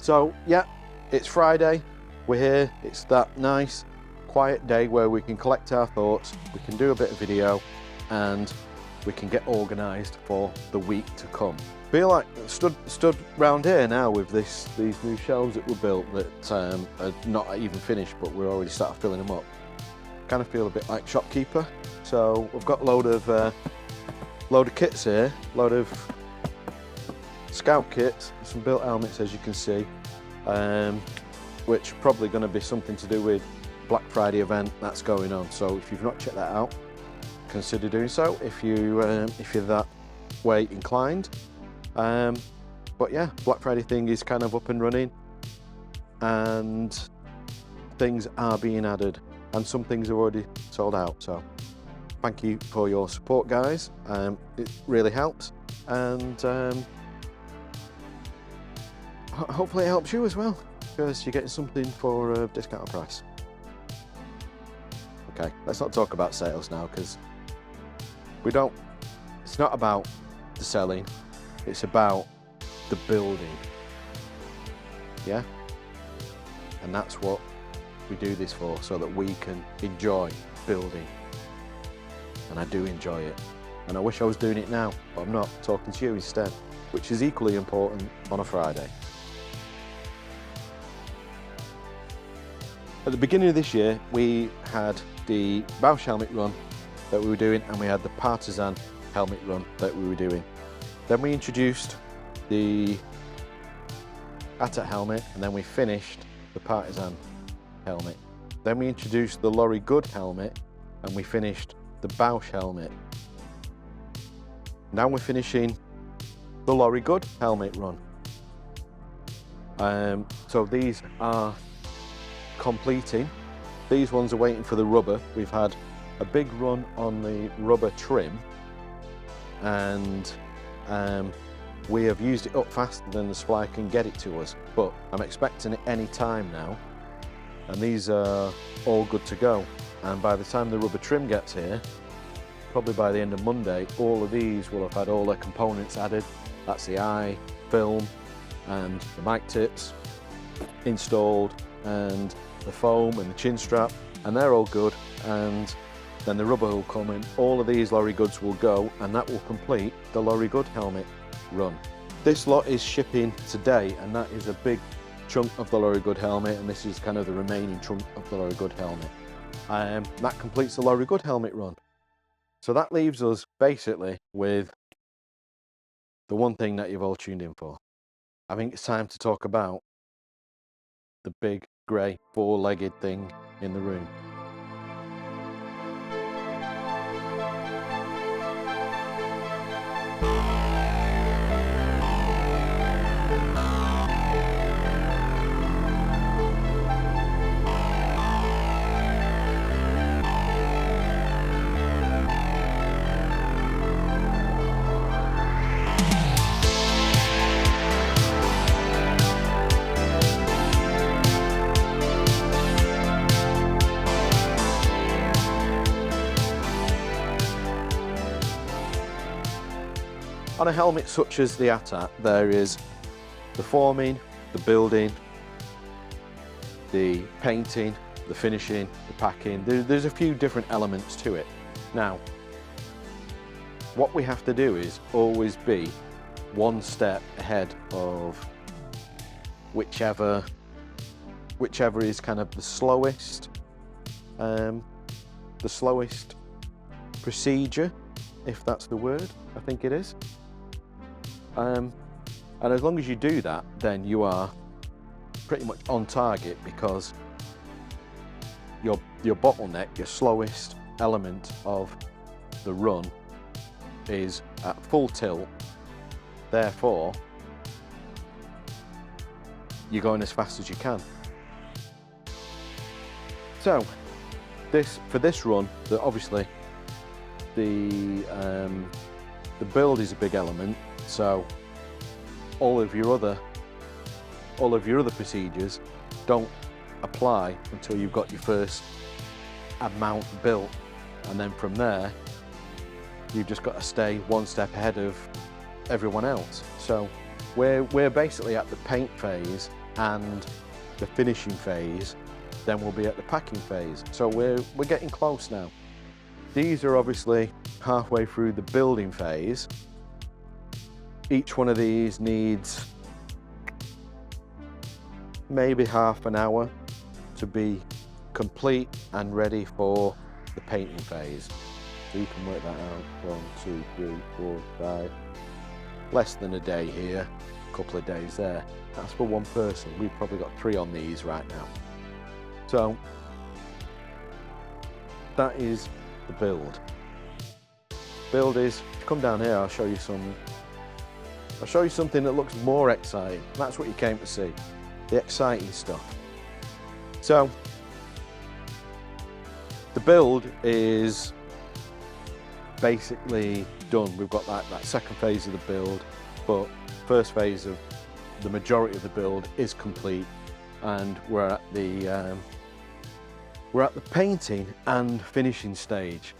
So yeah, it's Friday, we're here, it's that nice quiet day where we can collect our thoughts, we can do a bit of video, and we can get organised for the week to come. Feel like stood round here now with these new shelves that were built that are not even finished, but we're already started filling them up. Kind of feel a bit like shopkeeper. So we've got a load of kits here, load of scout kits, some built helmets as you can see, which are probably going to be something to do with Black Friday event that's going on. So if you've not checked that out, consider doing so if you're that way inclined. But yeah, Black Friday thing is kind of up and running, and things are being added, and some things are already sold out. So thank you for your support, guys. It really helps, and hopefully it helps you as well, because you're getting something for a discounted price. Okay, let's not talk about sales now, because it's not about the selling, it's about the building. Yeah? And that's what we do this for, so that we can enjoy building. And I do enjoy it. And I wish I was doing it now, but I'm not, talking to you instead, which is equally important on a Friday. At the beginning of this year, we had the Bausch helmet run that we were doing, and we had the Partisan helmet run that we were doing. Then we introduced the ATAT helmet, and then we finished the Partisan helmet. Then we introduced the Lorry Good helmet, and we finished the Bausch helmet. Now we're finishing the Lorry Good helmet run. So these are completing. These ones are waiting for the rubber. We've had a big run on the rubber trim, and we have used it up faster than the supply can get it to us, but I'm expecting it any time now, and these are all good to go. And by the time the rubber trim gets here, probably by the end of Monday, all of these will have had all their components added. That's the eye, film, and the mic tips installed, and the foam and the chin strap, and they're all good. And then the rubber will come in. All of these Lorry Goods will go, and that will complete the Lorry Good helmet run. This lot is shipping today, and that is a big chunk of the Lorry Good helmet, and this is kind of the remaining chunk of the Lorry Good helmet. That completes the Lorry Good helmet run. So that leaves us basically with the one thing that you've all tuned in for. I think it's time to talk about the big grey four-legged thing in the room. On a helmet such as the ATAT, there is the forming, the building, the painting, the finishing, the packing. There's a few different elements to it. Now, what we have to do is always be one step ahead of whichever is kind of the slowest procedure, if that's the word, I think it is. And as long as you do that, then you are pretty much on target, because your bottleneck, your slowest element of the run is at full tilt. Therefore, you're going as fast as you can. So, for this run, obviously the build is a big element. So all of your other procedures don't apply until you've got your first amount built, and then from there you've just got to stay one step ahead of everyone else. So we're basically at the paint phase and the finishing phase, then we'll be at the packing phase. So we're getting close now. These are obviously halfway through the building phase. Each one of these needs maybe half an hour to be complete and ready for the painting phase. So you can work that out. 1, 2, 3, 4, 5. Less than a day here, a couple of days there. That's for one person. We've probably got 3 on these right now. So that is the build. Build is, if you come down here, I'll show you something that looks more exciting. That's what you came to see, the exciting stuff. So the build is basically done. We've got that second phase of the build, but first phase of the majority of the build is complete, and we're at the painting and finishing stage.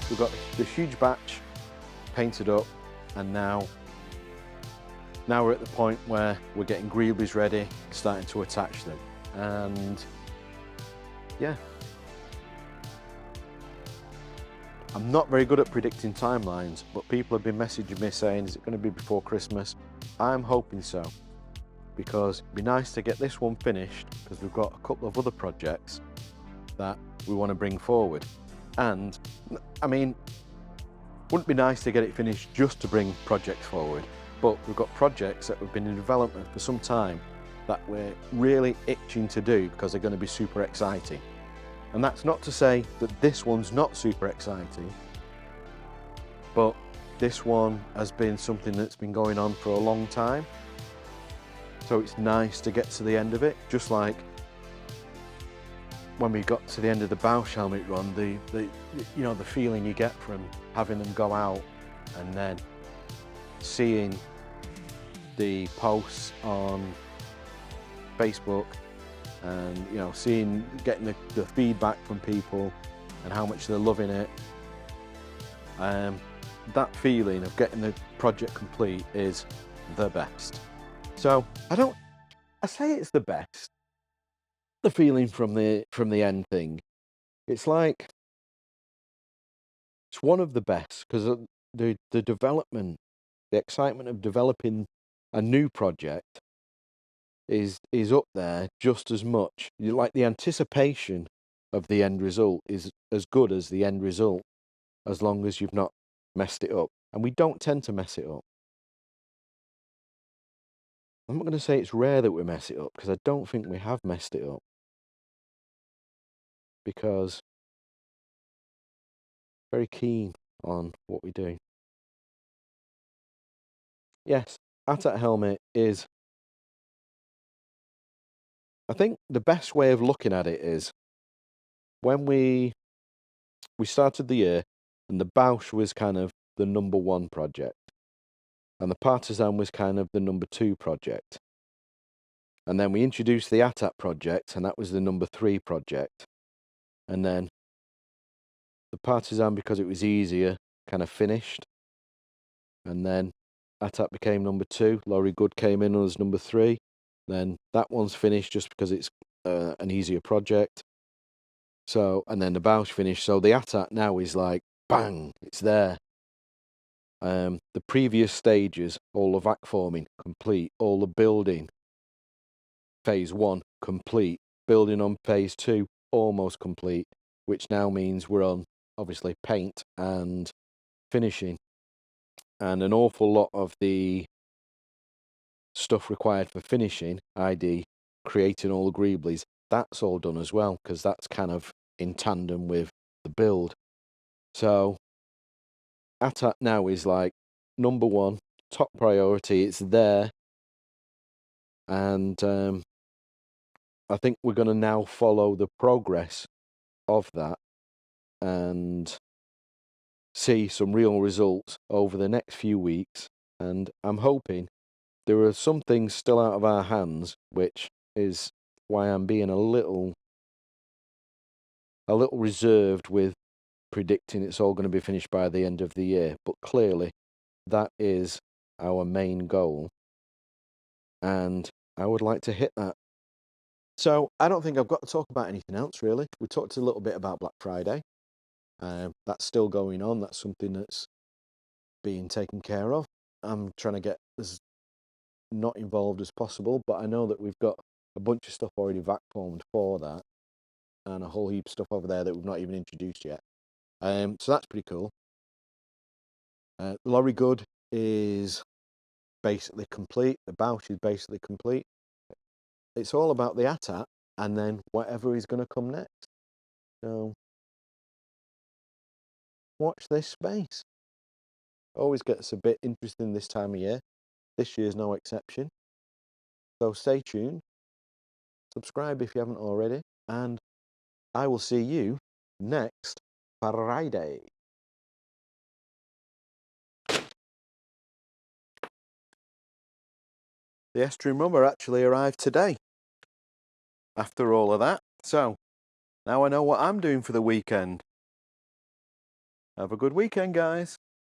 We've got this huge batch painted up, and now we're at the point where we're getting greeblies ready, starting to attach them. And yeah, I'm not very good at predicting timelines, but people have been messaging me saying, is it going to be before Christmas? I'm hoping so, because it'd be nice to get this one finished, because we've got a couple of other projects that we want to bring forward. And I mean, wouldn't be nice to get it finished just to bring projects forward, but we've got projects that have been in development for some time that we're really itching to do because they're going to be super exciting. And that's not to say that this one's not super exciting, but this one has been something that's been going on for a long time. So it's nice to get to the end of it, just like when we got to the end of the Bausch helmet run, the feeling you get from having them go out and then seeing the posts on Facebook and getting the feedback from people and how much they're loving it. That feeling of getting the project complete is the best. So I say it's the best. The feeling from the end thing, it's like it's one of the best, because the development, the excitement of developing a new project is up there just as much. You like the anticipation of the end result is as good as the end result, as long as you've not messed it up. And we don't tend to mess it up. I'm not going to say it's rare that we mess it up, because I don't think we have messed it up. Because very keen on what we do. Yes, ATAT helmet is I think the best way of looking at it is when we started the year and the Bausch was kind of the number 1 project and the Partisan was kind of the number 2 project. And then we introduced the ATAT project and that was the number 3 project. And then the Partisan, because it was easier, kind of finished. And then ATAT became number 2. Laurie Good came in as number 3. Then that one's finished just because it's an easier project. So, and then the Bausch finished. So the ATAT now is like, bang, it's there. The previous stages, all the vac forming complete, all the building, phase 1 complete, building on phase 2 almost complete, which now means we're on obviously paint and finishing, and an awful lot of the stuff required for finishing, i.e. creating all the greeblies, that's all done as well, because that's kind of in tandem with the build. So ATAT now is like number 1, top priority, it's there. And I think we're going to now follow the progress of that and see some real results over the next few weeks. And I'm hoping there are some things still out of our hands, which is why I'm being a little reserved with predicting it's all going to be finished by the end of the year. But clearly, that is our main goal, and I would like to hit that. So I don't think I've got to talk about anything else, really. We talked a little bit about Black Friday. That's still going on. That's something that's being taken care of. I'm trying to get as not involved as possible, but I know that we've got a bunch of stuff already vac formed for that, and a whole heap of stuff over there that we've not even introduced yet. So that's pretty cool. Laurie Good is basically complete. The Bausch is basically complete. It's all about the ATAT and then whatever is going to come next. So watch this space. Always gets a bit interesting this time of year. This year's no exception. So stay tuned. Subscribe if you haven't already. And I will see you next Friday. The Estuary Mummer actually arrived today. After all of that. So now I know what I'm doing for the weekend. Have a good weekend, guys.